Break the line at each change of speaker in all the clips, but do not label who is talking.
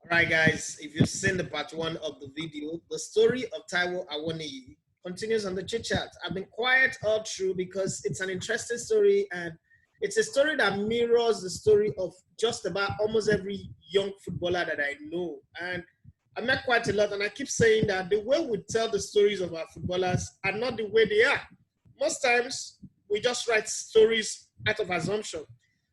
Right, guys, if you've seen the part one of the video, the story of Taiwo Awoniyi continues on the chit chat. I've been quiet all through because it's an interesting story and it's a story that mirrors the story of just about almost every young footballer that I know. And I met quite a lot, and I keep saying that the way we tell the stories of our footballers are not the way they are. Most times, we just write stories out of assumption.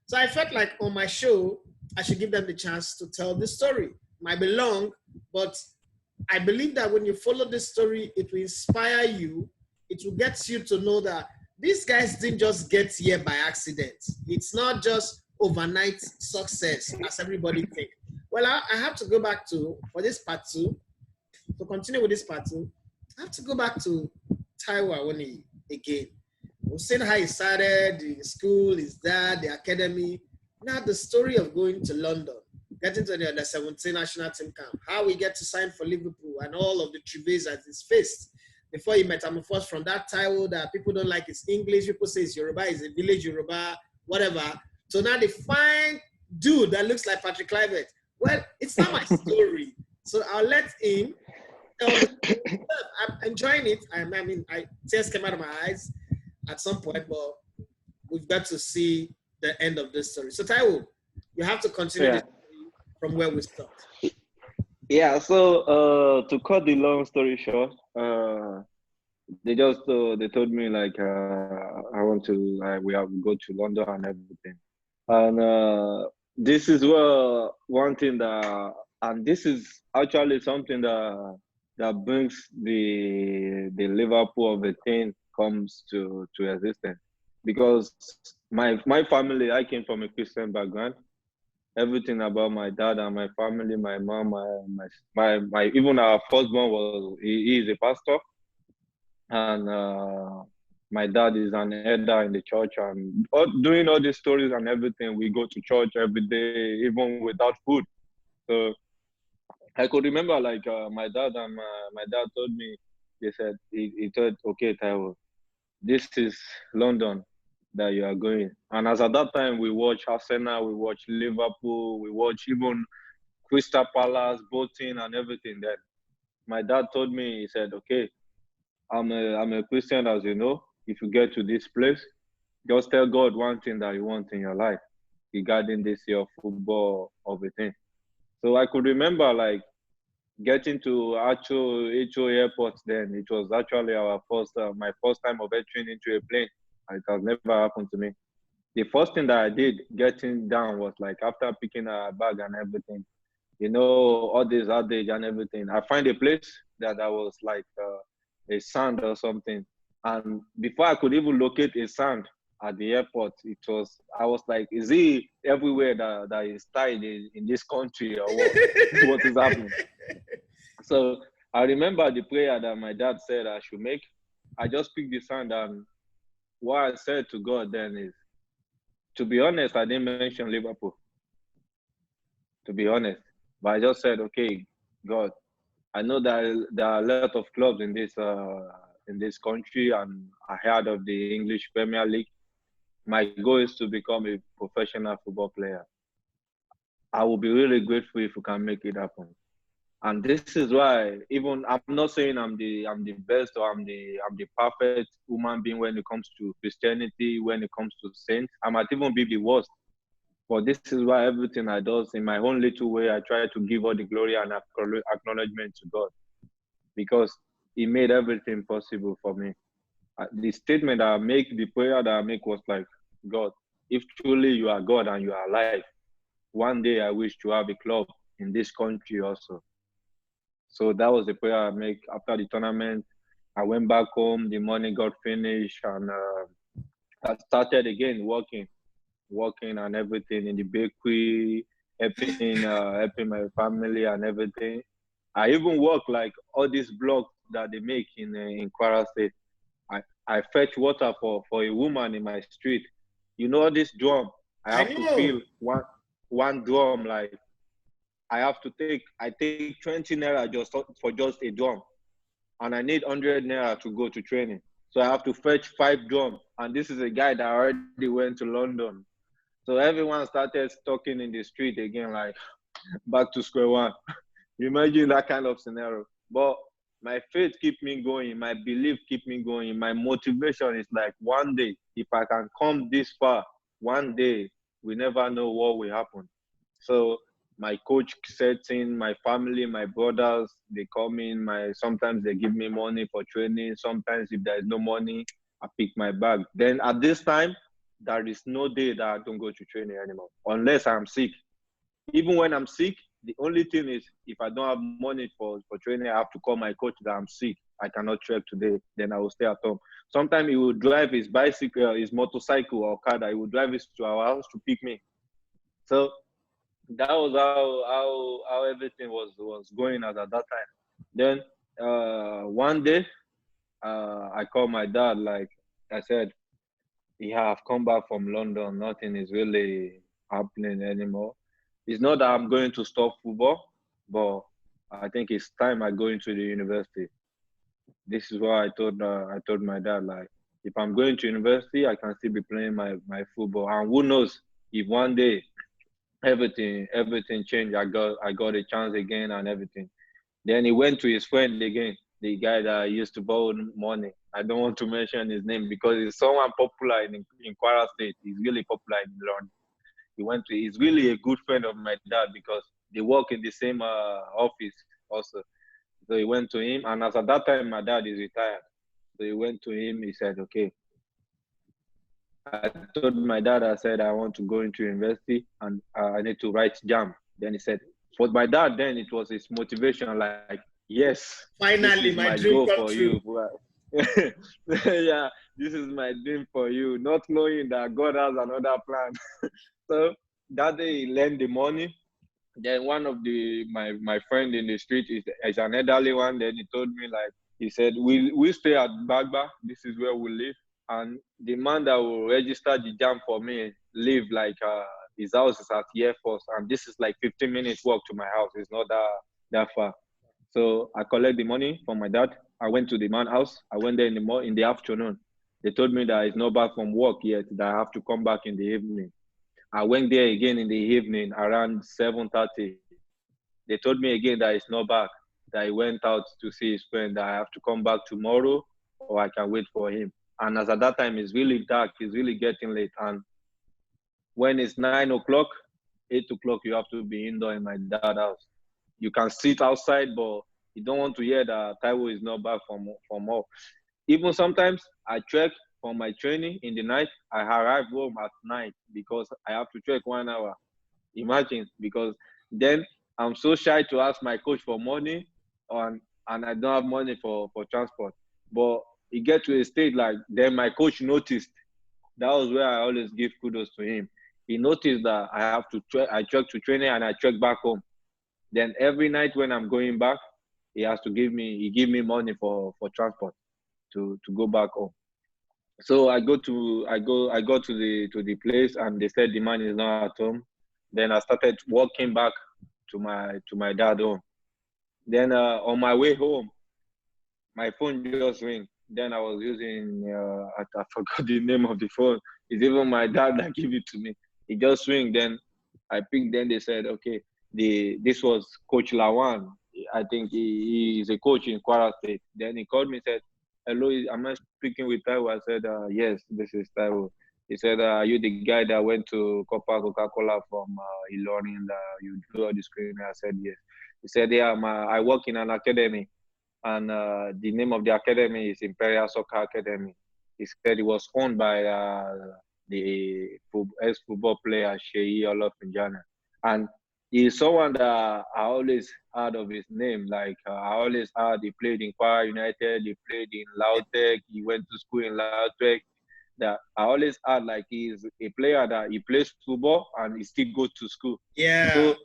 So I felt like on my show, I should give them the chance to tell the story. Might be long, but I believe that when you follow this story, it will inspire you. It will get you to know that these guys didn't just get here by accident. It's not just overnight success as everybody think. Well, I have to go back to, for this part two, to continue with this part two, I have to go back to Taiwo Awoniyi again. We've seen how he started, the school, his dad, the academy. Now the story of going to London, getting to the under 17 national team camp, how we get to sign for Liverpool and all of the travails that he's faced before he metamorphosed from that Taiwo that people don't like his English, people say it's Yoruba, he's a village Yoruba, whatever. So now the fine dude that looks like Patrick Kluivert. Well, it's not my story. So I'll let him tell the story. I'm enjoying it. I mean, tears came out of my eyes at some point, but we've got to see the end of this story. So Taiwo, you have to continue this story from where we stopped.
Yeah, so to cut the long story short, they told me like I want to we have to go to London and everything, and this is where one thing and this is actually something that brings the Liverpool of the thing comes to existence, because my family, I came from a Christian background. Everything about my dad and my family, my mom, my even our firstborn he is a pastor, and my dad is an elder in the church, and doing all these stories and everything. We go to church every day, even without food. So I could remember like my dad told me, they said he said, okay, Taiwo, this is London that you are going. And as at that time, we watch Arsenal, we watch Liverpool, we watch even Crystal Palace, boating and everything. Then my dad told me, he said, okay, I'm a Christian, as you know. If you get to this place, just tell God one thing that you want in your life regarding this year football of a thing. So I could remember like getting to actual HO airport then. It was actually my first time of entering into a plane. It has never happened to me. The first thing that I did getting down was like after picking a bag and everything, all this adage and everything, I find a place that was like a sand or something. And before I could even locate a sand at the airport, I was like, is he everywhere that is tied in this country or what? What is happening? So I remember the prayer that my dad said I should make. I just picked the sand, and what I said to God then is, to be honest, I didn't mention Liverpool, to be honest. But I just said, okay, God, I know that there are a lot of clubs in this country, and I heard of the English Premier League. My goal is to become a professional football player. I will be really grateful if you can make it happen. And this is why, even I'm not saying I'm the best or I'm the perfect human being when it comes to Christianity, when it comes to saints. I might even be the worst. But this is why everything I do in my own little way, I try to give all the glory and acknowledgement to God, because He made everything possible for me. The statement that I make, the prayer that I make was like, God, if truly you are God and you are alive, one day I wish to have a club in this country also. So that was the prayer I make after the tournament. I went back home, the money got finished, and I started again working and everything in the bakery, helping my family and everything. I even work like all these blocks that they make in Kwara State. I fetch water for a woman in my street. This drum, I have to fill one drum, like I take 20 naira for just a drum, and I need 100 naira to go to training. So I have to fetch 5 drums, and this is a guy that already went to London. So everyone started talking in the street again, like, back to square one. Imagine that kind of scenario. But my faith keep me going. My belief keep me going. My motivation is like, one day, if I can come this far, one day, we never know what will happen. So my coach sets in, my family, my brothers, they come in. Sometimes they give me money for training. Sometimes if there is no money, I pick my bag. Then at this time, there is no day that I don't go to training anymore, unless I'm sick. Even when I'm sick, the only thing is, if I don't have money for training, I have to call my coach that I'm sick. I cannot trek today. Then I will stay at home. Sometimes he will drive his bicycle, his motorcycle or car. He will drive it to our house to pick me. So that was how everything was going at that time. Then one day, I called my dad. Like I said, yeah, I've come back from London. Nothing is really happening anymore. It's not that I'm going to stop football, but I think it's time I go into the university. This is what I told my dad, like, if I'm going to university, I can still be playing my football. And who knows, if one day everything changed, I got a chance again and everything. Then he went to his friend again, the guy that used to borrow money. I don't want to mention his name because he's someone popular in Kwara State. He's really popular in London. He's really a good friend of my dad because they work in the same office also. So he went to him, and as at that time, my dad is retired. So he went to him, he said, okay. I told my dad, I said, I want to go into university and I need to write JAM. Then he said, for my dad, then it was his motivation, like, yes,
Finally, my dream come true.
Yeah, this is my dream for you, not knowing that God has another plan. So that day he lent the money. Then one of my friend in the street is an elderly one. Then he told me, like, he said, we stay at Bagba. This is where we live. And the man that will register the JAM for me live like his house is at Air Force, and this is like 15 minutes walk to my house. It's not that far. So I collect the money from my dad. I went to the man's house. I went there in the afternoon. They told me that he's not back from work yet, that I have to come back in the evening. I went there again in the evening around 7:30. They told me again that he's not back, that he went out to see his friend, that I have to come back tomorrow or I can wait for him. And as at that time, it's really dark. It's really getting late. And when it's 9 o'clock, 8 o'clock, you have to be indoor in my dad's house. You can sit outside, but you don't want to hear that Taiwo is not back from home. Even sometimes I trek for my training in the night. I arrive home at night because I have to trek 1 hour. Imagine, because then I'm so shy to ask my coach for money and I don't have money for transport. But it get to a state like, then my coach noticed. That was where I always give kudos to him. He noticed that I have to I trek to training and I trek back home. Then every night when I'm going back, he give me money for transport to go back home. So I got to the place and they said the man is not at home. Then I started walking back to my dad's home. Then on my way home, my phone just rang. Then I was using I forgot the name of the phone. It's even my dad that gave it to me. It just rang. Then I picked. Then they said, okay, this was Coach Lawan. I think he is a coach in Kwara State. Then he called me and said, hello, am I speaking with Taiwo? I said, yes, this is Taiwo. He said, are you the guy that went to Coca-Cola from Ilorin that you drew the screen? I said, yes. He said, yeah, I work in an academy. And the name of the academy is Imperial Soccer Academy. He said it was owned by the ex-football player, Sheyi Olofinjana. And he's someone that I always heard of his name. Like, I always heard he played in Kwara United, he played in Lautech, he went to school in Lautech. That I always heard, like, he's a player that he plays football and he still goes to school.
Yeah.
So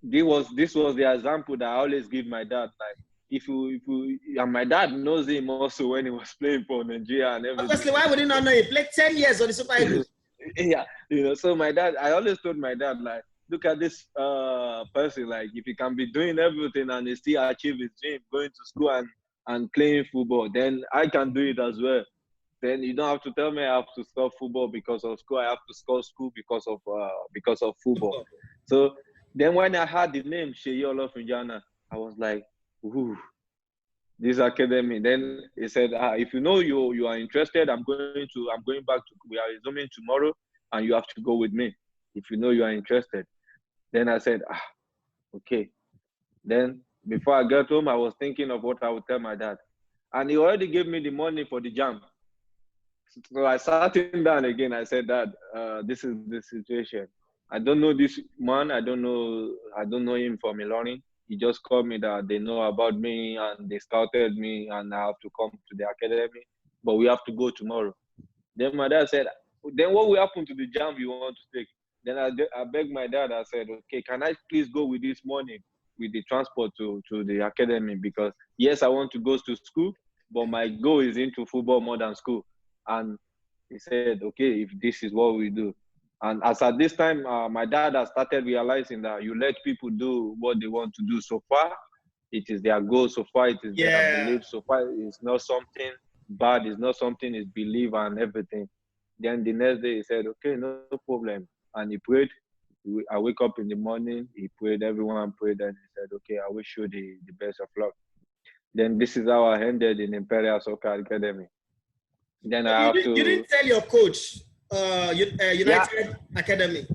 this was the example that I always give my dad. Like, if you and my dad knows him also when he was playing for Nigeria and everything.
Obviously, why would he not know? He played 10 years on the Super Eagles.
Yeah, so my dad, I always told my dad, like, look at this person, like, if he can be doing everything and he still achieve his dream, going to school and playing football, then I can do it as well. Then you don't have to tell me I have to stop football because of school. I have to stop school because of football. So Then when I heard the name Sheyi Olofinjana, I was like, ooh, this academy. Then he said, if you know you are interested, I'm going back to, we are resuming tomorrow, and you have to go with me if you know you are interested. Then I said, okay. Then before I got home, I was thinking of what I would tell my dad, and he already gave me the money for the jam. So I sat him down again. I said, Dad, this is the situation. I don't know this man. I don't know him from Ilorin. He just called me that they know about me and they scouted me and I have to come to the academy, but we have to go tomorrow. Then my dad said, then what will happen to the jam you want to take? Then I begged my dad. I said, okay, can I please go with this morning with the transport to the academy? Because yes, I want to go to school, but my goal is into football more than school. And he said, okay, if this is what we do. And as at this time, my dad has started realizing that you let people do what they want to do. So far, it is their goal. So far, it is their belief. So far, it's not something bad. It's not something, it's belief and everything. Then the next day, he said, okay, no problem. And he prayed. I wake up in the morning, he prayed, everyone prayed, and he said, okay, I wish you the best of luck. Then this is how I ended in Imperial Soccer Academy. Then I have to...
You didn't tell your coach, United Academy.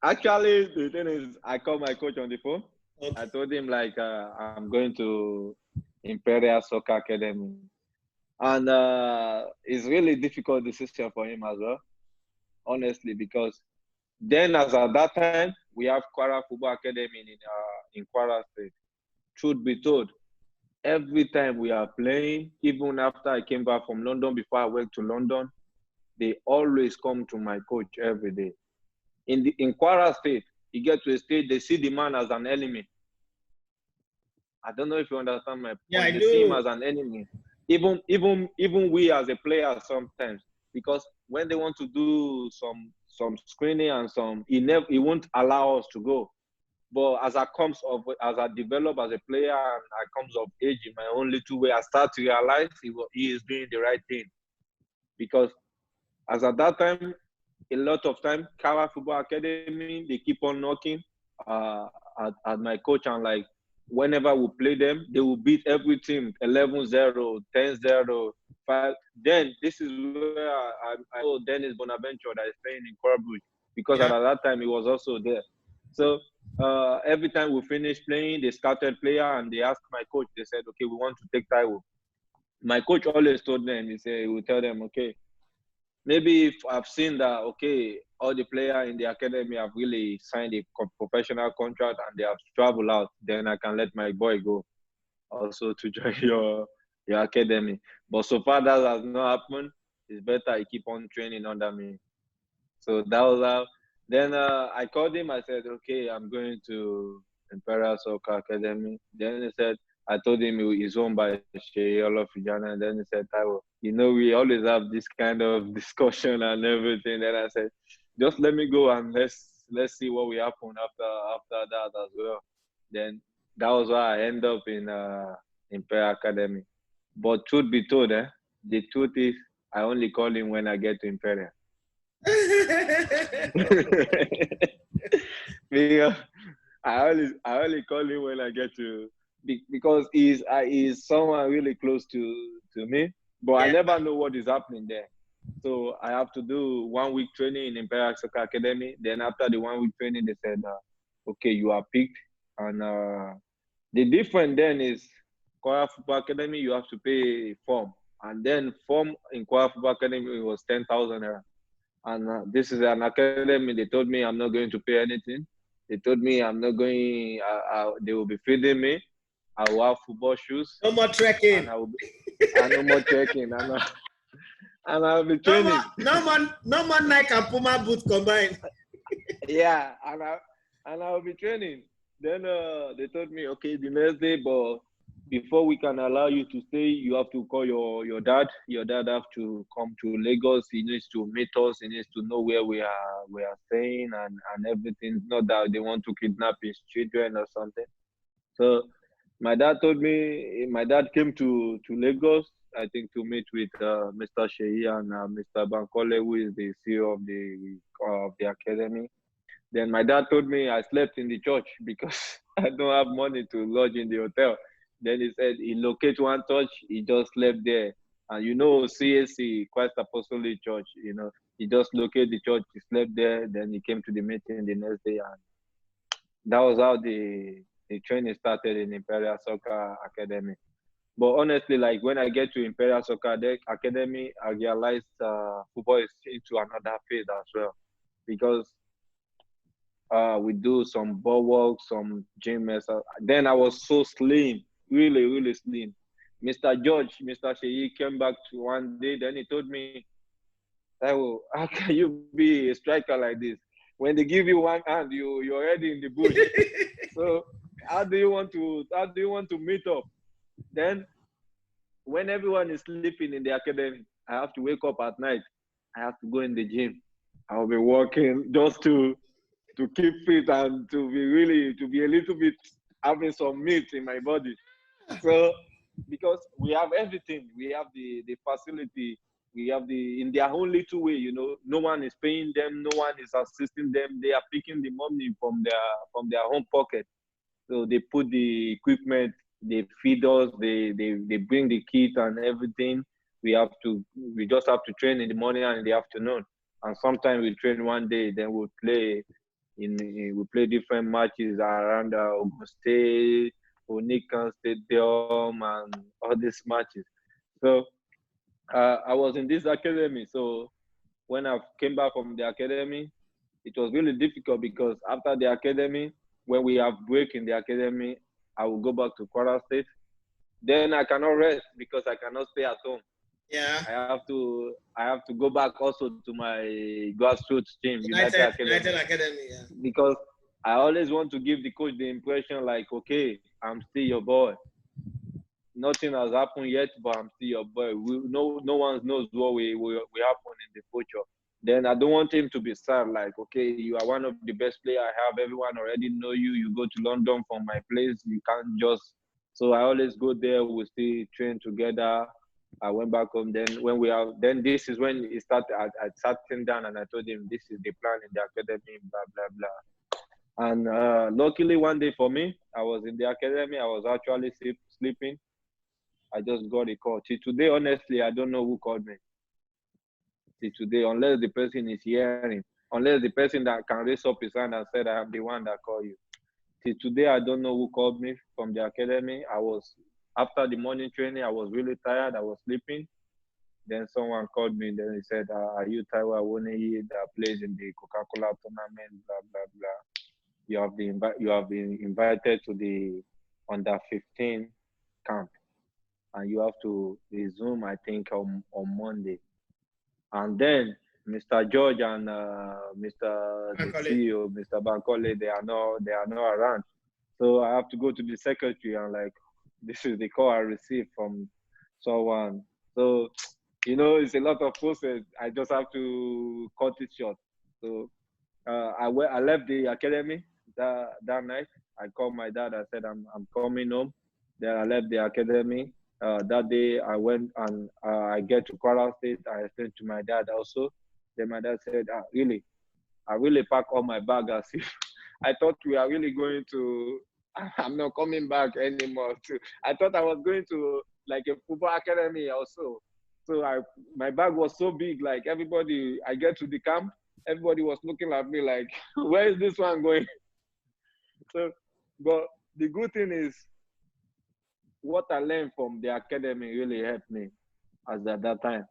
Actually, the thing is, I called my coach on the phone.
Okay.
I told him, like, I'm going to Imperial Soccer Academy. And it's really difficult decision for him as well, honestly, because then as at that time, we have Kwara Football Academy in Kwara State. Truth be told, every time we are playing, even after I came back from London, before I went to London, they always come to my coach every day. In Kwara State, you get to a state, they see the man as an enemy. I don't know if you understand my point.
Yeah, I
they
do.
see him as an enemy. Even we as a player sometimes, because when they want to do some screening and he won't allow us to go. But as I develop as a player and I comes of age in my own little way, I start to realize he is doing the right thing. Because as at that time, a lot of time, Kara Football Academy, they keep on knocking at my coach, and like whenever we play them, they will beat every team 11-0, 10-0, 5. Then this is where I know Dennis Bonaventure that is playing in Corbridge, because at that time he was also there. So every time we finish playing, they scouted player and they asked my coach, they said, okay, we want to take Taiwo. My coach always told them, he will tell them, okay, maybe if I've seen that, okay, all the players in the academy have really signed a professional contract and they have traveled out, then I can let my boy go also to join your academy. But so far that has not happened. It's better I keep on training under me. So that was how. Then I called him. I said, okay, I'm going to Imperial Soccer Academy. Then he said, I told him he's owned by Sheyi Olofinjana. And then he said, Taiwo, we always have this kind of discussion and everything. Then I said, just let me go and let's see what will happen after that as well. Then that was why I ended up in Imperial Academy. But truth be told, the truth is I only call him when I get to Imperial. Because I only call him when I get to, because he's someone really close to me, but I never know what is happening there. So I have to do 1 week training in Imperial Soccer Academy. Then after the 1 week training, they said, okay, you are picked. And the difference then is Kwara Football Academy, you have to pay form. And then form in Kwara Football Academy was 10,000 naira. And this is an academy. They told me I'm not going to pay anything. They told me I'm not going, they will be feeding me. I will have football shoes.
No more trekking.
And no more trekking. And I'll be training.
No more Nike and Puma boots combined.
Yeah, and I'll be training. Then they told me, okay, the next day, but before we can allow you to stay, you have to call your dad. Your dad have to come to Lagos. He needs to meet us. He needs to know where we are staying and everything. Not that they want to kidnap his children or something. So my dad came to Lagos, I think, to meet with Mr. Sheyi and Mr. Bankole, who is the CEO of the academy. Then my dad told me I slept in the church because I don't have money to lodge in the hotel. Then he said he located one church, he just slept there. And you know, CAC, Christ Apostolic Church, you know, he just located the church, he slept there, then he came to the meeting the next day. And that was how the training started in Imperial Soccer Academy. But honestly, like when I get to Imperial Soccer Academy, I realized football is into another phase as well. Because we do some ball work, some gym exercise. Then I was so slim, really, really slim. Mr. George, Mr. Sheyi came back to one day, then he told me, Taiwo, how can you be a striker like this? When they give you one hand, you're already in the bush. So how do you want to meet up? Then when everyone is sleeping in the academy, I have to wake up at night. I have to go in the gym. I'll be working just to keep fit and to be a little bit having some meat in my body. So because we have everything, we have the facility, we have in their own little way, you know, no one is paying them, no one is assisting them. They are picking the money from their own pocket. So they put the equipment, they feed us, they bring the kit and everything. We just have to train in the morning and in the afternoon. And sometimes we train one day, then we'll play we play different matches around Ogun State, Onikan Stadium, and all these matches. So I was in this academy. So when I came back from the academy, it was really difficult because after the academy, when we have break in the academy, I will go back to Kwara State. Then I cannot rest because I cannot stay at home.
Yeah.
I have to go back also to my grassroots team, United
Academy. Yeah.
Because I always want to give the coach the impression like, okay, I'm still your boy. Nothing has happened yet, but I'm still your boy. No one knows what will happen in the future. Then I don't want him to be sad, like, okay, you are one of the best players I have. Everyone already know you. You go to London from my place. You can't just. So I always go there. We still train together. I went back home. Then this is when it started. I sat him down and I told him this is the plan in the academy, blah blah blah. And luckily one day for me, I was in the academy. I was actually sleeping. I just got a call. Till today, honestly, I don't know who called me. Till today, unless the person is hearing, unless the person that can raise up his hand and said, I am the one that called you. Till today, I don't know who called me from the academy. After the morning training, I was really tired. I was sleeping. Then someone called me. Then he said, are you Taiwo Awoniyi that plays in the Coca-Cola tournament, blah, blah, blah. You have been invited to the under 15 camp. And you have to resume, I think, on Monday. And then Mr. George and Mr. CEO, Mr. Bankole, they are not around. So I have to go to the secretary and like, this is the call I received from someone. So, you know, it's a lot of process. I just have to cut it short. So I left the academy that night. I called my dad. I said, I'm coming home. Then I left the academy. That day I went and I get to Kwara State. I explained to my dad also. Then my dad said, really? I really packed all my bag as if I thought we are really going to, I'm not coming back anymore. I thought I was going to like a football academy also. So my bag was so big, like everybody, I get to the camp, everybody was looking at me like, where is this one going? So, but the good thing is, what I learned from the academy really helped me at that time,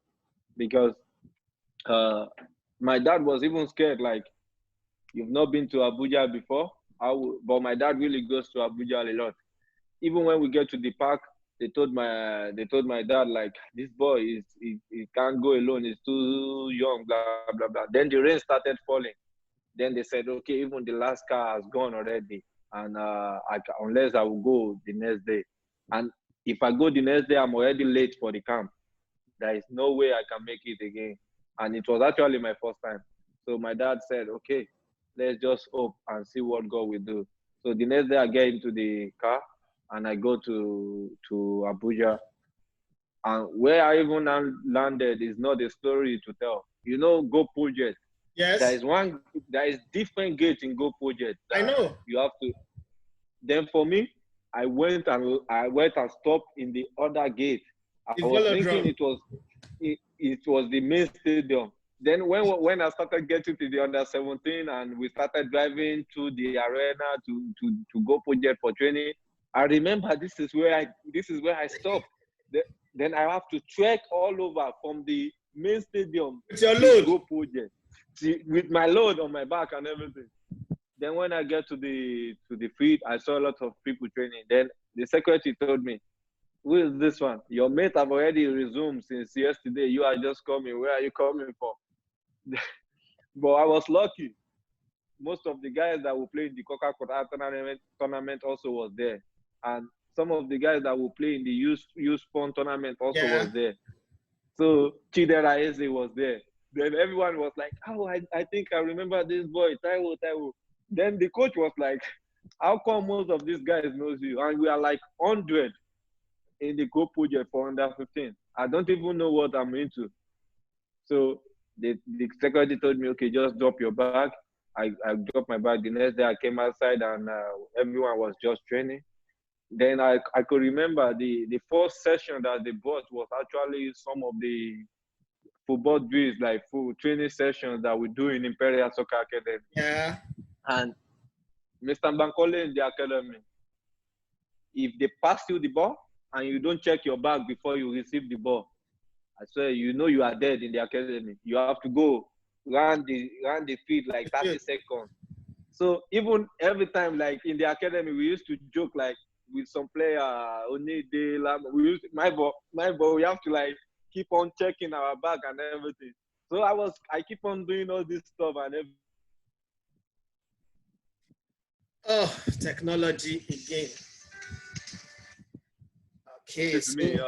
because my dad was even scared, like, you've not been to Abuja before? But my dad really goes to Abuja a lot. Even when we get to the park, they told my dad, like, this boy he can't go alone, he's too young, blah blah blah. Then the rain started falling. Then they said, okay, even the last car has gone already, and unless I will go the next day. And if I go the next day, I'm already late for the camp. There is no way I can make it again. And it was actually my first time. So my dad said, okay, let's just hope and see what God will do. So the next day I get into the car and I go to Abuja. And where I even landed is not a story to tell. You know, Go Project.
Yes.
There is different gate in Go Project
I
that
know.
you have to. Then for me, I went and stopped in the other gate. I
The
was thinking
velodrome.
it was the main stadium. Then when I started getting to the under 17 and we started driving to the arena to Go Project for training, I remember this is where I stopped. Then I have to trek all over from the main stadium
With your
to
load.
Go Project with my load on my back and everything. Then when I get to the field, I saw a lot of people training. Then the secretary told me, "Who is this one? Your mate have already resumed since yesterday. You are just coming. Where are you coming from?" But I was lucky. Most of the guys that will play in the Coca-Cola tournament also was there, and some of the guys that will play in the youth Spawn tournament also was there. So Chit was there. Then everyone was like, "Oh, I think I remember this boy, Taiwo. Then the coach was like, "How come most of these guys knows you?" And we are like 100 in the Go Project for under 15. I don't even know what I'm into. So the secretary told me, "Okay, just drop your bag." I dropped my bag. The next day I came outside and everyone was just training. Then I could remember the first session that they brought was actually some of the football drills, like full training sessions that we do in Imperial Soccer Academy.
Yeah.
And Mr. Bankole in the academy, if they pass you the ball and you don't check your bag before you receive the ball, I swear, you are dead in the academy. You have to go run the field like 30 seconds. So even every time, like in the academy, we used to joke like with some player, my ball, we have to like keep on checking our bag and everything. So I keep on doing all this stuff and everything.
Oh, technology again. Okay,
It's me,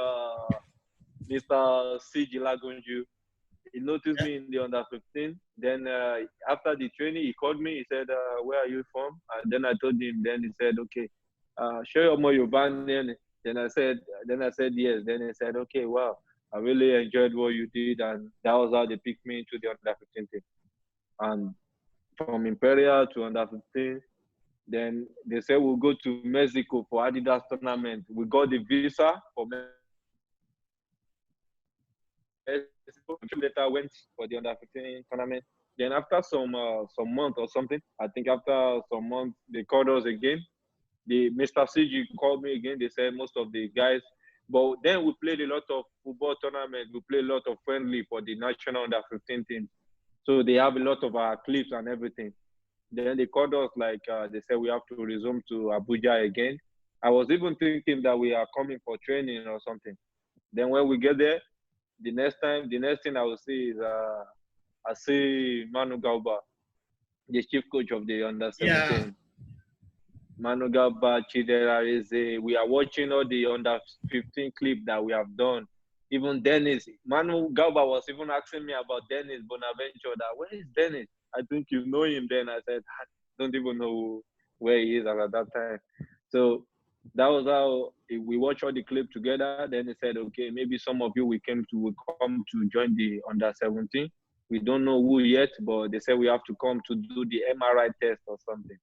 Mr. C.G. Lagunju. He noticed me in the under 15. Then after the training, he called me. He said, "Where are you from?" And then I told him. Then he said, "Okay, show your more Yoruba." Then I said, yes. Then he said, "Okay, wow, I really enjoyed what you did," and that was how they picked me into the under 15 team. And from Imperial to under 15, then they said we'll go to Mexico for Adidas tournament. We got the visa for Mexico. Later went for the under 15 tournament. Then after some month or something, I think after some month they called us again. The Mr. CG called me again. They said most of the guys, but then we played a lot of football tournament. We played a lot of friendly for the national under 15 team. So they have a lot of our clips and everything. Then they called us like they said we have to resume to Abuja again. I was even thinking that we are coming for training or something. Then when we get there, the next thing I will see is I see Manu Gauba, the chief coach of the under 17.
Yeah.
Manu Gauba, Chidera Eze. We are watching all the under 15 clip that we have done. Even Dennis, Manu Gauba was even asking me about Dennis Bonaventure. That where is Dennis? I think you know him. Then I said I don't even know where he is at that time. So that was how we watched all the clip together. Then he said, "Okay, maybe some of you will come to join the under 17. We don't know who yet, but they said we have to come to do the MRI test or something."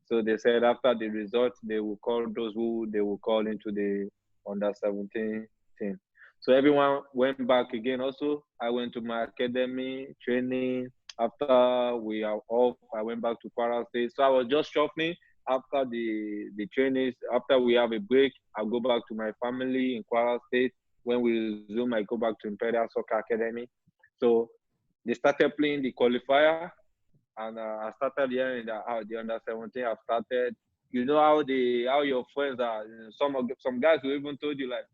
So they said after the results, they will call those who they will call into the under 17 team. So everyone went back again. Also, I went to my academy training. After we are off, I went back to Kwara State. So I was just shuffling after the trainings. After we have a break, I'll go back to my family in Kwara State. When we resume, I go back to Imperial Soccer Academy. So they started playing the qualifier. And I started hearing that the under 17 have started. You know how your friends are. Some guys who even told you like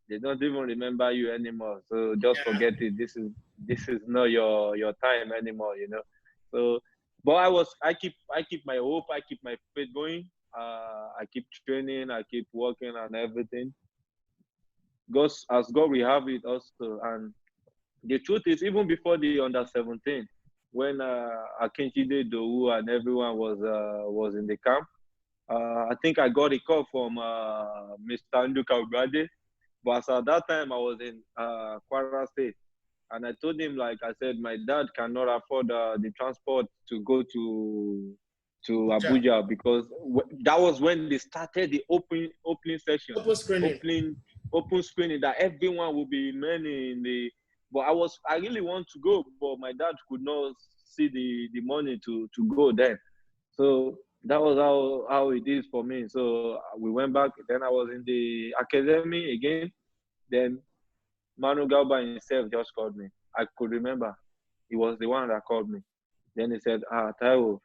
they don't even remember you anymore. So just forget it. This is not your time anymore. So, but I keep my hope. I keep my faith going. I keep training. I keep working and everything. As God we have it also. And the truth is, even before the under 17. When Akinchide Dowu and everyone was in the camp, I think I got a call from Mr. Nduka Ubrade. But at that time, I was in Kwara State. And I told him, like I said, my dad cannot afford the transport to go to Abuja, because that was when they started the opening session,
Open screening.
open screening, that everyone will be many in the. But I really want to go, but my dad could not see the money to go then. So that was how it is for me. So we went back. Then I was in the academy again. Then Manu Galba himself just called me. I could remember. He was the one that called me. Then he said, Taiwo,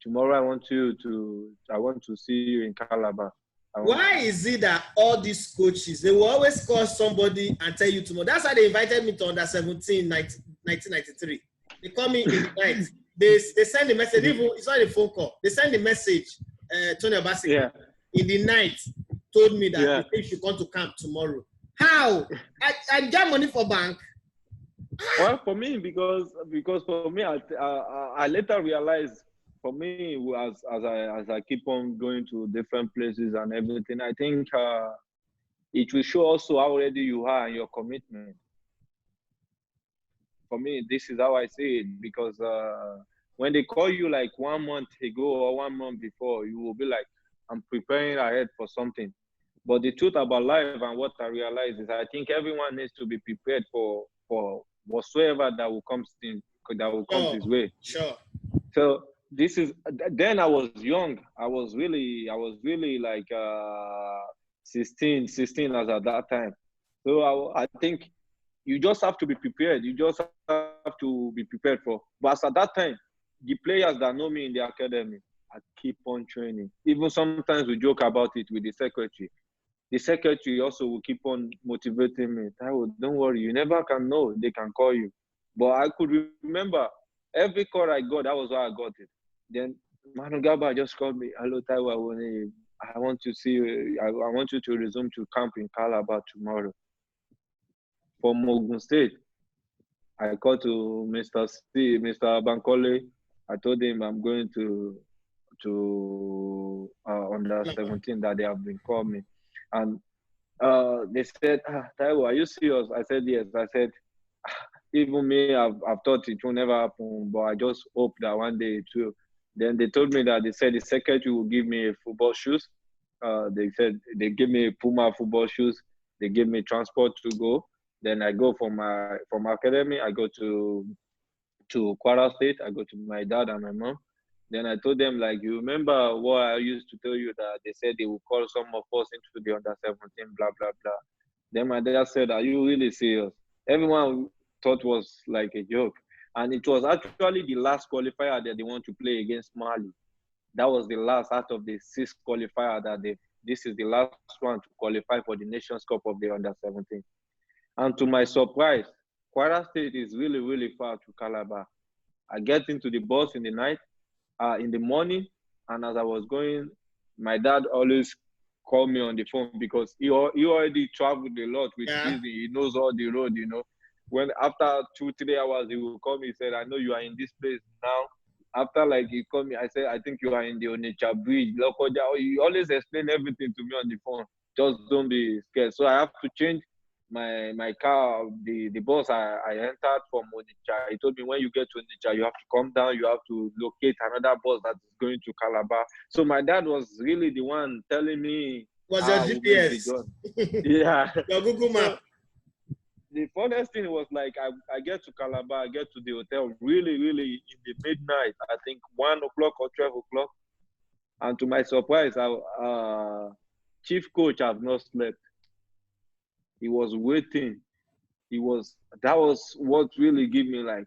tomorrow I want to see you in Calabar.
Why is it that all these coaches, they will always call somebody and tell you tomorrow? That's why they invited me to under 17 1993. They call me in the night. They send the message. Even it's not a phone call. They send the message. Tony Obaseki in the night told me that they should come to camp tomorrow. How? I get money for bank.
Well, for me, because for me, I later realized, for me, as I keep on going to different places and everything, I think it will show also how ready you are and your commitment. For me, this is how I see it, because when they call you like 1 month ago or 1 month before, you will be like, I'm preparing ahead for something. But the truth about life and what I realize is, I think everyone needs to be prepared for whatsoever that will come his way.
Sure.
So this is, then I was young. I was really like 16 as at that time. So I think you just have to be prepared. You just have to be prepared for. But as at that time, the players that know me in the academy, I keep on training. Even sometimes we joke about it with the secretary. The secretary also will keep on motivating me. Don't worry, you never can know. They can call you. But I could remember every call I got, that was how I got it. Then Manu Gaba just called me. Hello, Taiwo Awoniyi. I want to see you. I want you to resume to camp in Calabar tomorrow. From Ogun State, I called to Mr. Bankole. I told him I'm going to under 17, that they have been calling me. And they said, Taiwo, are you serious? I said, yes. I said, even me, I've thought it will never happen, but I just hope that one day it will. Then they told me that they said the secretary will give me football shoes. They said they gave me Puma football shoes. They gave me transport to go. Then I go from academy. I go to Kwara State. I go to my dad and my mom. Then I told them, like, you remember what I used to tell you, that they said they will call some of us into the under 17, blah, blah, blah. Then my dad said, are you really serious? Everyone thought it was like a joke. And it was actually the last qualifier that they want to play against Mali. That was the last out of the 6 qualifier this is the last one to qualify for the Nations Cup of the under 17. And to my surprise, Kwara State is really, really far to Calabar. I get into the bus in the night, in the morning, and as I was going, my dad always called me on the phone, because he already traveled a lot with Disney. He knows all the road, you know. When after 2-3 hours, he will call me. He said, I know you are in this place now. After, like, he called me, I said, I think you are in the Onitsha Bridge. He always explain everything to me on the phone. Just don't be scared. So I have to change my car, the bus I entered from Onitsha. He told me, when you get to Onitsha, you have to come down, you have to locate another bus that is going to Calabar. So my dad was really the one telling me.
Was your GPS?
Yeah.
Your Google map.
So, the funniest thing was, like, I get to Calabar, I get to the hotel really, really in the midnight, I think 1 o'clock or 12 o'clock. And to my surprise, chief coach has not slept. He was waiting. That was what really gave me, like,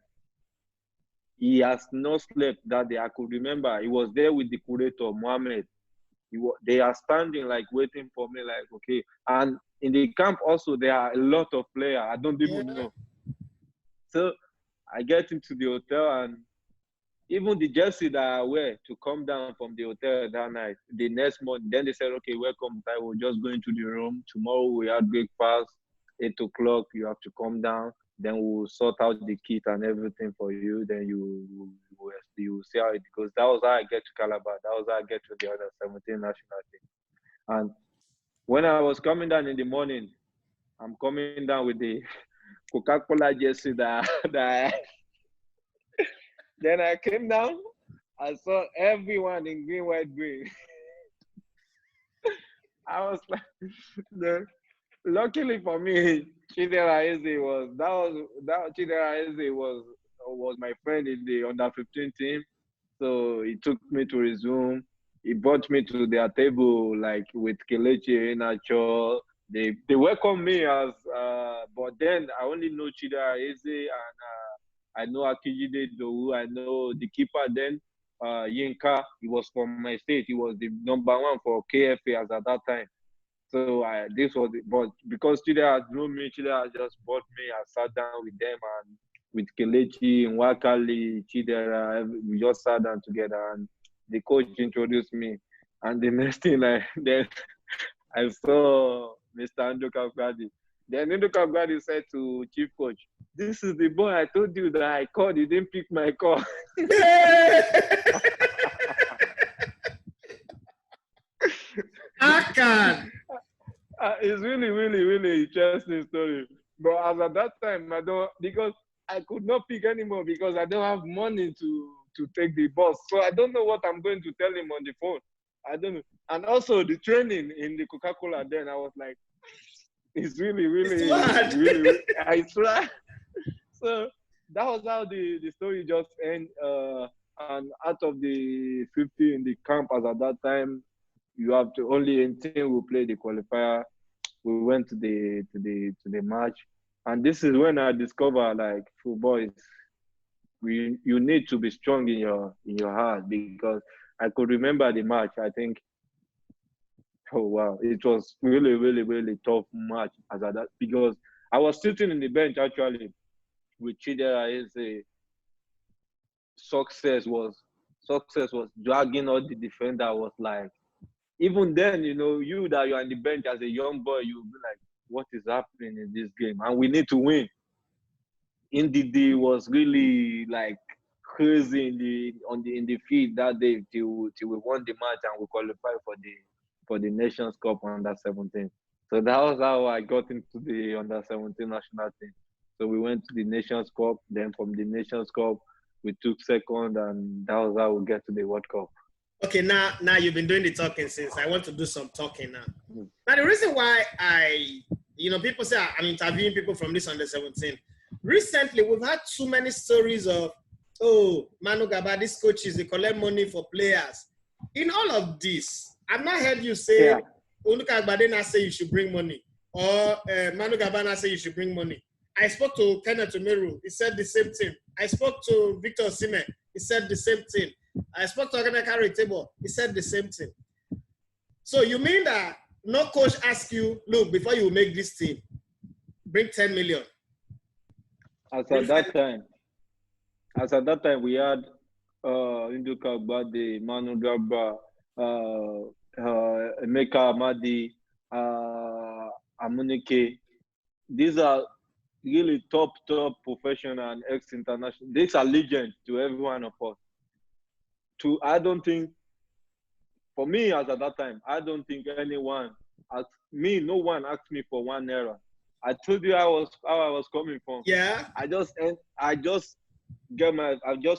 he has not slept that day. I could remember he was there with the curator, Mohammed. They are standing, like, waiting for me, like, okay. And in the camp also, there are a lot of players. I don't even know. So I get into the hotel, and even the jersey that I wear to come down from the hotel that night, the next morning, then they said, okay, welcome, Taiwo, just go into the room. Tomorrow we have breakfast, 8 o'clock, you have to come down. Then we'll sort out the kit and everything for you. Then you see how it goes. That was how I get to Calabar. That was how I get to the under 17 national team. And when I was coming down in the morning, I'm coming down with Coca-Cola jersey that then I came down. I saw everyone in green, white, green. I was like, luckily for me, Chidera Eze was my friend in the under 15 team. So he took me to his room. He brought me to their table, like with Kelechi Iheanacho. They welcomed me as, but then I only know Chidera Eze and I know Akijide Dowu. I know the keeper then, Yinka. He was from my state. He was the number one for KFA as at that time. So but because Chidera drew me, Chidera just brought me. I sat down with them and with Kelechi, Nwakali, Chidera. We just sat down together and the coach introduced me. And the next thing then I saw Mr. Andrew Kafgadi. Then Andrew Kafgadi said to chief coach, "This is the boy I told you that I called. He didn't pick my call."
I can.
It's really, really, really interesting story. But as at that time, because I could not pick anymore because I don't have money to take the bus. So I don't know what I'm going to tell him on the phone. I don't know. And also the training in the Coca-Cola, then I was like, it's really, really, really, I swear. So that was how the story just ended. And out of the 50 in the camp as at that time, you have to only 18 will play the qualifier. We went to the match, and this is when I discovered like football is you need to be strong in your heart, because I could remember the match. I think, oh wow, it was really, really, really tough match as at that, because I was sitting in the bench actually with Chidera. Success was dragging all the defender. Was like, even then, you that you're on the bench as a young boy, you'll be like, what is happening in this game? And we need to win. Ndidi was really like crazy in the field that day till we won the match and we qualified for the Nations Cup under 17. So that was how I got into the under 17 national team. So we went to the Nations Cup. Then from the Nations Cup, we took second, and that was how we get to the World Cup.
Okay, now you've been doing the talking since. I want to do some talking now. Now, the reason why people say I'm interviewing people from this under 17. Recently, we've had too many stories of, Manu Gaba, this coach they collect money for players. In all of this, I've not heard you say, Onuka Agbadena say you should bring money, or Manu Gabana say you should bring money. I spoke to Kenneth Umeru, he said the same thing. I spoke to Victor Osimhen, he said the same thing. I spoke to Agamekari Table, he said the same thing. So you mean that no coach asked you, look, before you make this team, bring 10 million?
As at that time, we had Induka Bade, Manu Gaba, Emeka Amadi, Amunike. These are really top professional and ex-international. These are legends to every one of us. I don't think, for me as at that time, I don't think anyone asked me, no one asked me for 1 naira. I told you how I was coming from.
Yeah.
I just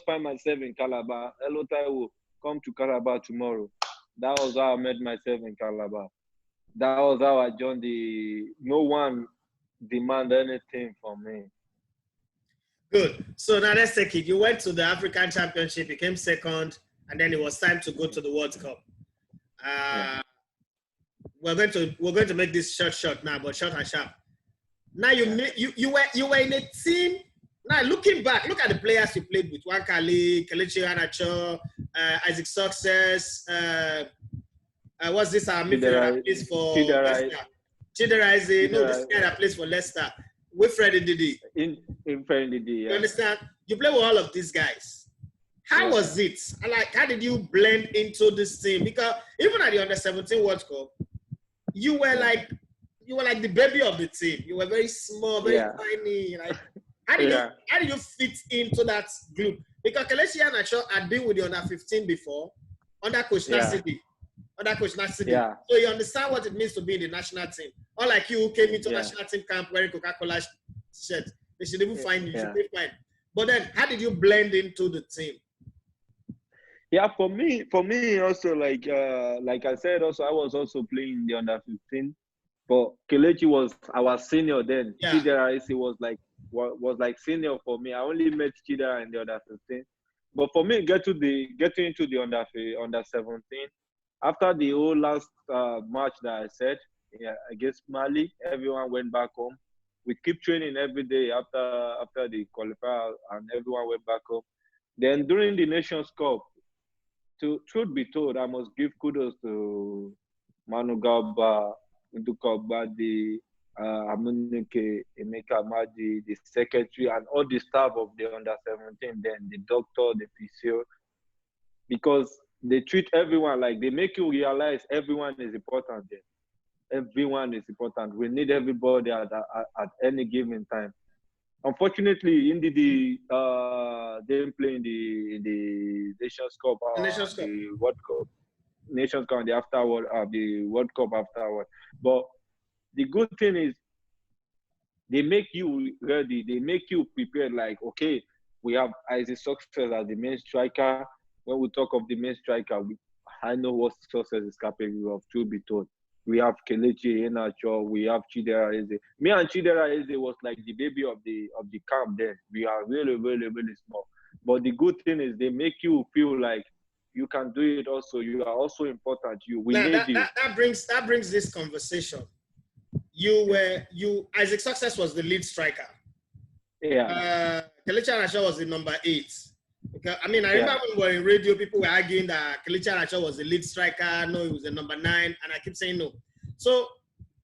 find myself in Calabar. Hello Taiwo, come to Calabar tomorrow. That was how I met myself in Calabar. That was how I joined no one demand anything from me.
Good. So now let's take it. You went to the African Championship, became second, and then it was time to go to the World Cup. We're going to make this short now, but short and sharp. Now you were in a team. Now looking back, look at the players you played with: Wankali, Kelechi Iheanacho, Isaac Success. What's this? Midfielder that plays for Leicester. Chidera Eze. No, this guy that plays for Leicester. Wilfred Ndidi.
Wilfred Ndidi. Yeah.
You understand? You play with all of these guys. How was it? Like, how did you blend into this team? Because even at the under 17 World Cup, you were like the baby of the team. You were very small, very tiny. Like, how did you fit into that group? Because Kelechi Iheanacho had been with the under 15 before, under Coach Nasidi. Yeah. So you understand what it means to be in the national team. Unlike you who came into national team camp wearing Coca-Cola shirt. They should even find you. You should
Yeah.
be fine. But then, how did you blend into the team?
Yeah, for me also like I said also I was also playing the under 15, but Kelechi was our senior then.
Yeah.
Chidera Isi was like senior for me. I only met Chidera in the under 15, but for me getting into the under 17 after the whole last match that I said, yeah, against Mali, everyone went back home. We keep training every day after the qualifier, and everyone went back home. Then during the Nations Cup, to truth be told, I must give kudos to Manu Gaba, Nduka Obadi, Amunike, Emeka Madi, the secretary, and all the staff of the under 17, then the doctor, the physio, because they treat everyone like they make you realize everyone is important there. Everyone is important. We need everybody at any given time. Unfortunately, in they didn't play in the Nations Cup,
The Nations Cup.
the World Cup, Nations Cup, the afterward, the World Cup afterward. But the good thing is, they make you ready. They make you prepared. Like, okay, we have Isaac Success as the main striker. When we talk of the main striker, I know what Success is capable of. Truth be told, we have Kelechi Iheanacho, we have Chidera Eze. Me and Chidera Eze was like the baby of the camp then. We are really, really, really small. But the good thing is they make you feel like you can do it also. You are also important. We need you.
That brings this conversation. Isaac Success was the lead striker.
Yeah.
Kelechi Iheanacho was the number 8. Because, I mean, I remember when we were in radio, people were arguing that Kelechi Iheanacho was the lead striker. No, he was the number 9. And I keep saying no. So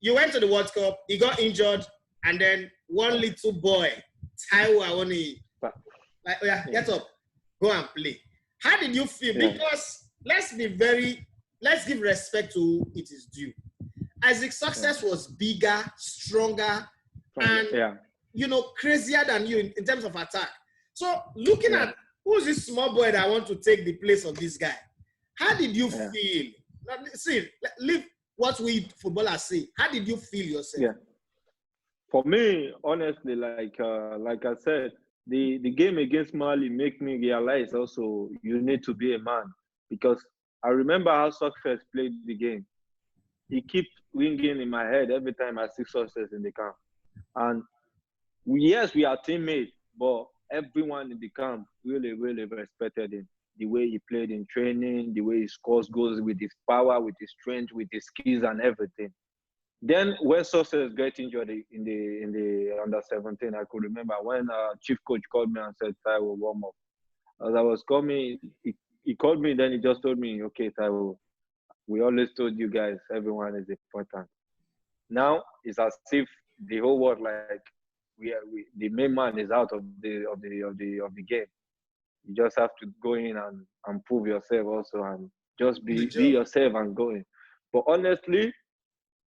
you went to the World Cup, he got injured, and then one little boy, Taiwo Awoniyi, like, oh yeah, get up, go and play. How did you feel?
Yeah.
Because let's give respect to who it is due. Isaac Success was bigger, stronger, and crazier than you in terms of attack. So looking at who's this small boy that want to take the place of this guy, how did you feel? Now, see, leave what we footballers say. How did you feel yourself?
Yeah. For me, honestly, like I said, the game against Mali make me realize also you need to be a man, because I remember how Success played the game. He keeps ringing in my head every time I see Success in the camp. And we are teammates, but everyone in the camp really, really respected him. The way he played in training, the way he scores goals with his power, with his strength, with his skills and everything. Then when Success got injured in the under 17, I could remember when chief coach called me and said, Taiwo, warm up. As I was coming, he called me, then he just told me, okay, Taiwo, we always told you guys everyone is important. Now it's as if the whole world, like the main man is out of the game. You just have to go in and prove yourself also, and just be yourself and go in. But honestly,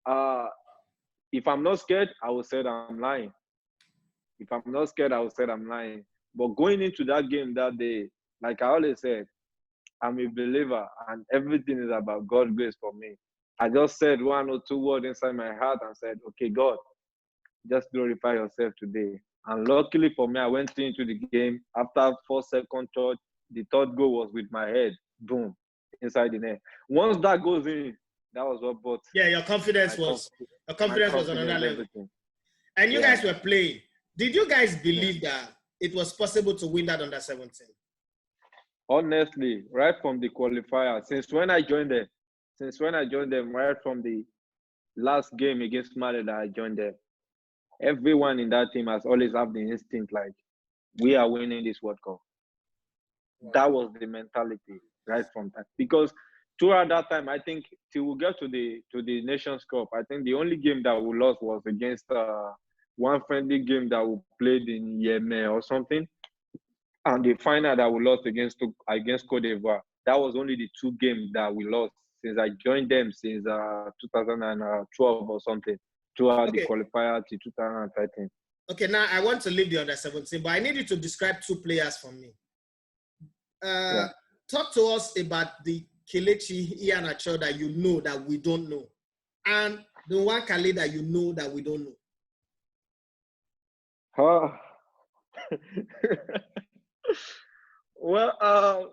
if I'm not scared, I will say that I'm lying. If I'm not scared, I will say I'm lying. But going into that game that day, like I always said, I'm a believer, and everything is about God's grace for me. I just said 1 or 2 words inside my heart and said, okay, God, just glorify yourself today. And luckily for me, I went into the game. After 4 seconds, the third goal was with my head. Boom, inside the net. Once that goes in, that was what brought.
Yeah, your confidence was on another level. Everything. And you guys were playing. Did you guys believe that it was possible to win that under 17?
Honestly, right from the qualifier, since when I joined them, right from the last game against Mali that I joined them, everyone in that team has always had the instinct like, we are winning this World Cup. Wow. That was the mentality right from that. Because throughout that time, I think till we get to the Nations Cup, I think the only game that we lost was against one friendly game that we played in Yemen or something. And the final that we lost against Cote d'Ivoire. That was only the 2 games that we lost since I joined them since 2012 or something. Throughout the qualifier to 2013.
Okay, now I want to leave the under 17, but I need you to describe 2 players for me. Talk to us about the Kelechi Iheanacho that you know that we don't know, and the one Kale that you know that we don't know.
Huh? Well,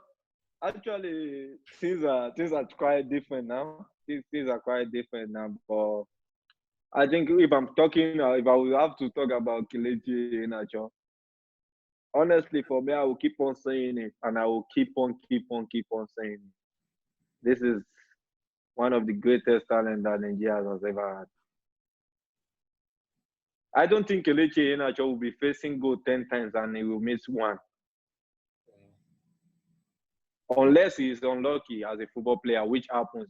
actually, things are quite different now. Things are quite different now. But I think if I'm talking, if I will have to talk about Kelechi Iheanacho, honestly, for me, I will keep on saying it, and I will keep on saying it. This is one of the greatest talent that Nigeria has ever had. I don't think Kelechi Iheanacho will be facing goal 10 times and he will miss one. Unless he is unlucky as a football player, which happens,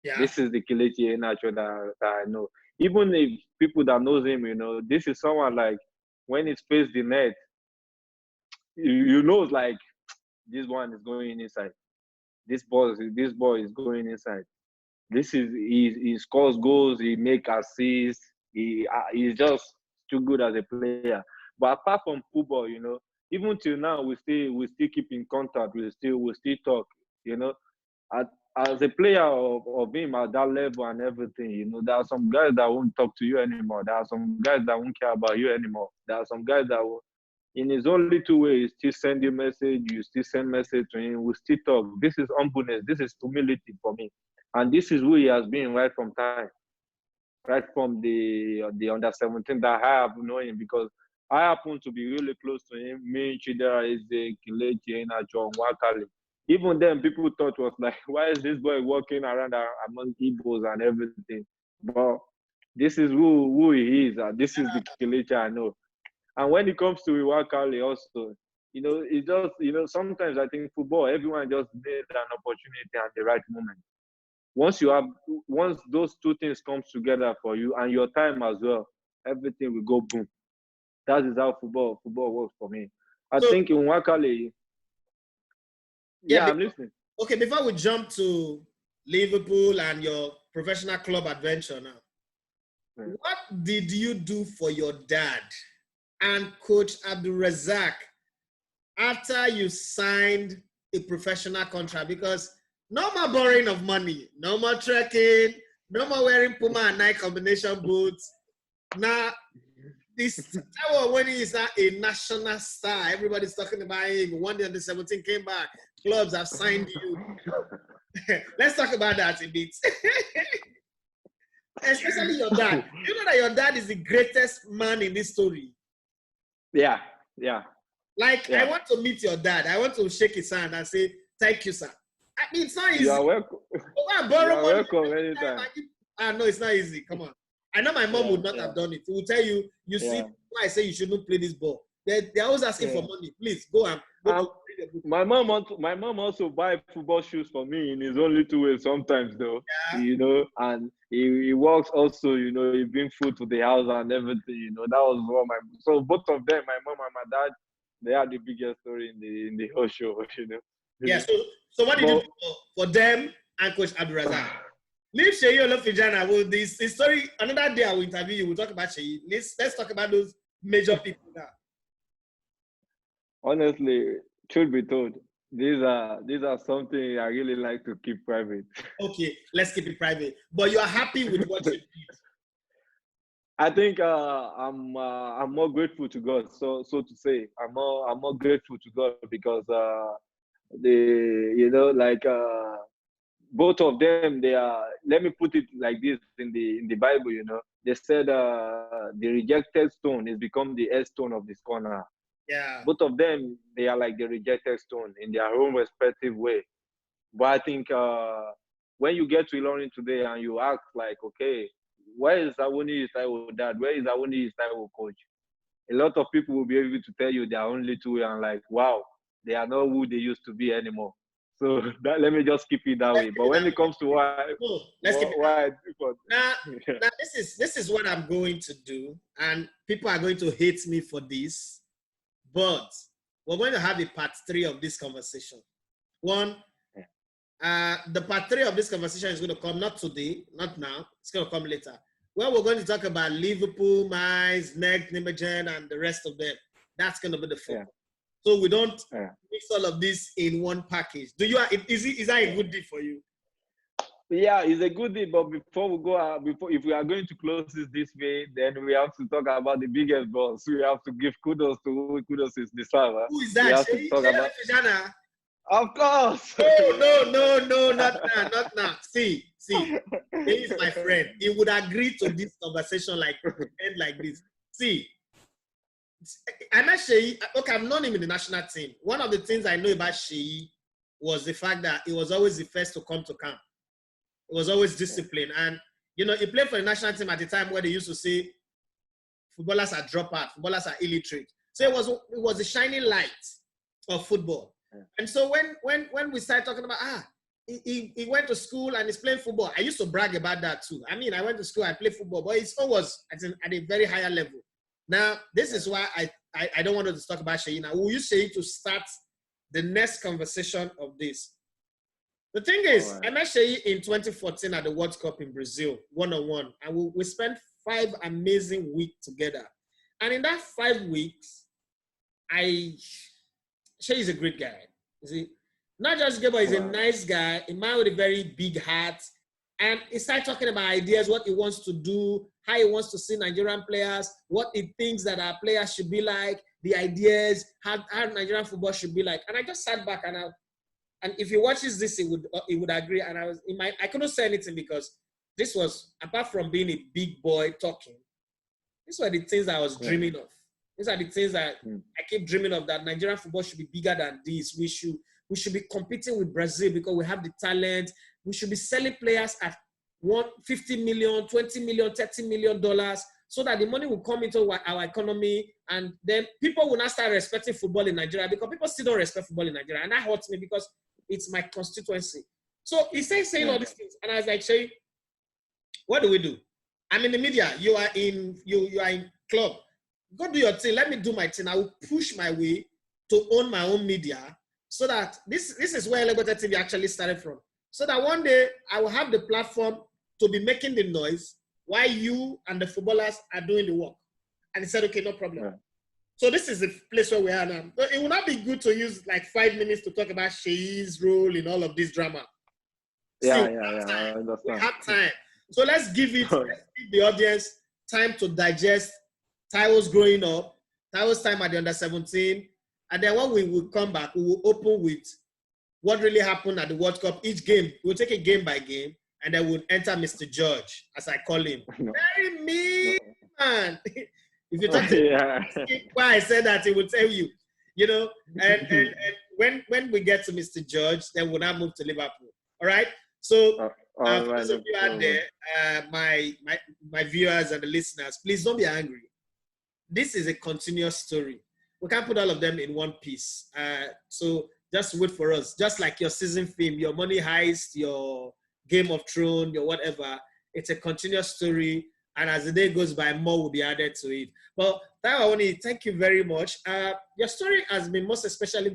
Yeah.
This is the Kelechi Iheanacho that I know. Even if people that knows him, this is someone like when he faced the net, you know, it's like this one is going inside. This boy is going inside. He scores goals, he make assists, he's just too good as a player. But apart from football, even till now we still keep in contact, we still talk, As, as a player of him at that level and everything, there are some guys that won't talk to you anymore. There are some guys that won't care about you anymore. There are some guys that will, in his own little way, still send you message, you still send message to him, we still talk. This is humbleness, this is humility for me. And this is who he has been right from time, right from the under 17 that I have known him, because I happen to be really close to him. Me, Chidera, Eze, Kelechi Iheanacho, Wakali. Even then, people thought was like, why is this boy walking around among Igbos and everything? But this is who he is. This is the Kelechi I know. And when it comes to Iwakali also, it just, sometimes I think football, everyone just need an opportunity at the right moment. Once those two things comes together for you and your time as well, everything will go boom. That is how football works for me. I think in Wakali, I'm listening.
Okay, before we jump to Liverpool and your professional club adventure now, what did you do for your dad and Coach Abdul Razak after you signed a professional contract? Because no more borrowing of money, no more trekking, no more wearing Puma and Nike combination boots. Now, this Taiwo Awoniyi is now a national star. Everybody's talking about him. One day on the 17 came back. Clubs have signed you. Let's talk about that a bit. Especially your dad. You know that your dad is the greatest man in this story.
Yeah.
Like, I want to meet your dad. I want to shake his hand and say, thank you, sir. I mean, it's not easy.
You are welcome.
You are
welcome anytime.
No, it's not easy. Come on. I know my mom would not have done it. She will tell you, see, why I say you shouldn't play this ball. They're always asking for money. Please, go and
my mom also buy football shoes for me in his own little way sometimes though. And he works also, he brings food to the house and everything, that was so both of them, my mom and my dad, they had the biggest story in the whole show,
Yeah, so what did you do for them and Coach Abdul Razak? Leave Sheyi Olofijana. Well, this story, another day I will interview you. We'll talk about Sheyi. Let's talk about those major people now.
Honestly, truth be told, these are something I really like to keep private.
Okay, let's keep it private. But you are happy with what you did?
I think I'm more grateful to God. So to say, I'm more grateful to God because both of them, they are, let me put it like this, in the Bible, they said the rejected stone is become the headstone of this corner.
Yeah.
Both of them, they are like the rejected stone in their own respective way. But I think when you get to Ilorin today and you ask like, okay, where is Awoniyi's Taiwo dad? Where is Awoniyi's Taiwo coach? A lot of people will be able to tell you their own little way and like, wow, they are not who they used to be anymore. So let me just keep it that way. But when it comes to
now this is what I'm going to do, and people are going to hate me for this, but we're going to have a part 3 of this conversation. The part 3 of this conversation is going to come not today, not now. It's going to come later. Well, we're going to talk about Liverpool, Mainz, Neck, Nijmegen, and the rest of them. That's going to be the focus. Yeah. So we don't mix all of this in one package. Is that a good deal for you?
Yeah, it's a good thing. But before we go out, before if we are going to close this way, then we have to talk about the biggest boss. We have to give kudos to who kudos is deserved. Huh?
Who is
We
that?
have to talk about,
Fijana?
of course.
No, not now, not now. See, he is my friend. He would agree to this conversation end like this. See, I'm not Sheyi. Okay, I've known him in the national team. One of the things I know about Sheyi was the fact that he was always the first to come to camp. He was always disciplined. And, he played for the national team at the time where they used to say footballers are dropout, footballers are illiterate. So it was a shining light of football. Yeah. And so when we started talking about, he went to school and he's playing football. I used to brag about that too. I mean, I went to school, I played football, but it was at a very higher level. Now, this is why I don't want to talk about Sheyi now. We'll use Sheyi to start the next conversation of this. The thing is, I met Sheyi in 2014 at the World Cup in Brazil, one-on-one. And we spent 5 amazing weeks together. And in that 5 weeks, Sheyi is a great guy. You see? Not just gay, but he's a nice guy, a man with a very big heart. And he started talking about ideas, what he wants to do, how he wants to see Nigerian players, what he thinks that our players should be like, the ideas, how Nigerian football should be like. And I just sat back and if he watches this, he would agree. And I couldn't say anything because this was, apart from being a big boy talking, these were the things I was dreaming of. These are the things that I keep dreaming of, that Nigerian football should be bigger than this. We should be competing with Brazil because we have the talent. We should be selling players at $50 million, $20 million, $30 million so that the money will come into our economy, and then people will not start respecting football in Nigeria, because people still don't respect football in Nigeria, and that hurts me because it's my constituency. So he saying all these things, and I was like, Sheyi, what do we do? I'm in the media. You are in club. Go do your thing. Let me do my thing. I will push my way to own my own media, so that this is where Elegbetetv actually started from. So that one day I will have the platform to be making the noise while you and the footballers are doing the work. And he said, okay, no problem. Yeah. So this is the place where we are now. But it would not be good to use like 5 minutes to talk about Sheyi's role in all of this drama.
I understand.
We have time. So let's give the audience time to digest Taiwo's growing up, Taiwo's time at the under-17, and then when we will come back, we will open with what really happened at the World Cup. Each game, we'll take it game by game, and then we'll enter Mr. George, as I call him. No. Very mean, man. If you talk to him, why I said that, he will tell you, and when we get to Mr. George, then we'll now move to Liverpool. All right? So, for those of you out there, my viewers and the listeners, please don't be angry. This is a continuous story. We can't put all of them in one piece. So just wait for us. Just like your season film, your Money Heist, your Game of Thrones, your whatever, it's a continuous story. And as the day goes by, more will be added to it. Well, Taiwo Awoniyi, thank you very much. Your story has been most especially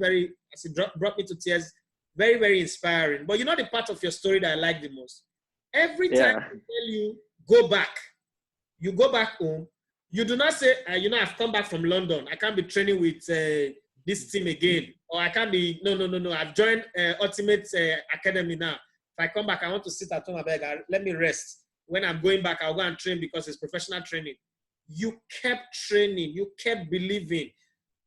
as it brought me to tears, very, very inspiring. But the part of your story that I like the most? Every time I tell you, go back, you go back home, you do not say, I've come back from London. I can't be training with this team again. Or I can't be, no. I've joined Ultimate Academy now. If I come back, I want to sit at home, let me rest. When I'm going back, I'll go and train because it's professional training. You kept training. You kept believing.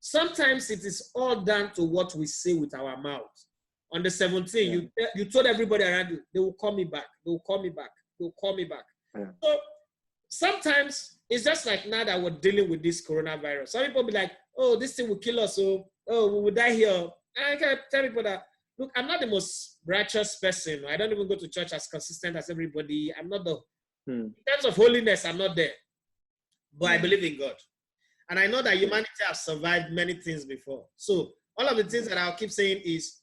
Sometimes it is all down to what we say with our mouth. On the 17th, you told everybody around you, they will call me back. They will call me back. They will call me back. Yeah. So sometimes it's just like now that we're dealing with this coronavirus. Some people be like, oh, this thing will kill us. So, we will die here. And I can tell people that, look, I'm not the most righteous person. I don't even go to church as consistent as everybody. I'm not in terms of holiness, I'm not there. But I believe in God. And I know that humanity has survived many things before. So all of the things that I'll keep saying is,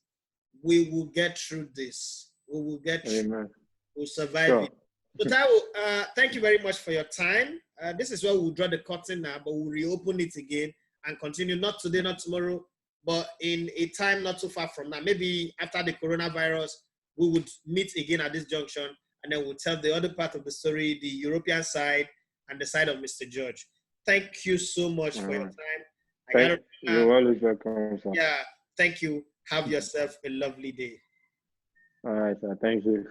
we will get through this. We will get through. We'll survive it. So Taiwo, thank you very much for your time. This is where we'll draw the curtain now, but we'll reopen it again and continue, not today, not tomorrow, but in a time not too far from now. Maybe after the coronavirus, we would meet again at this junction, and then we'll tell the other part of the story, the European side and the side of Mr. George. Thank you so much for your time.
You're always welcome, sir.
Yeah, thank you. Have yourself a lovely day.
All right, sir. Thank you.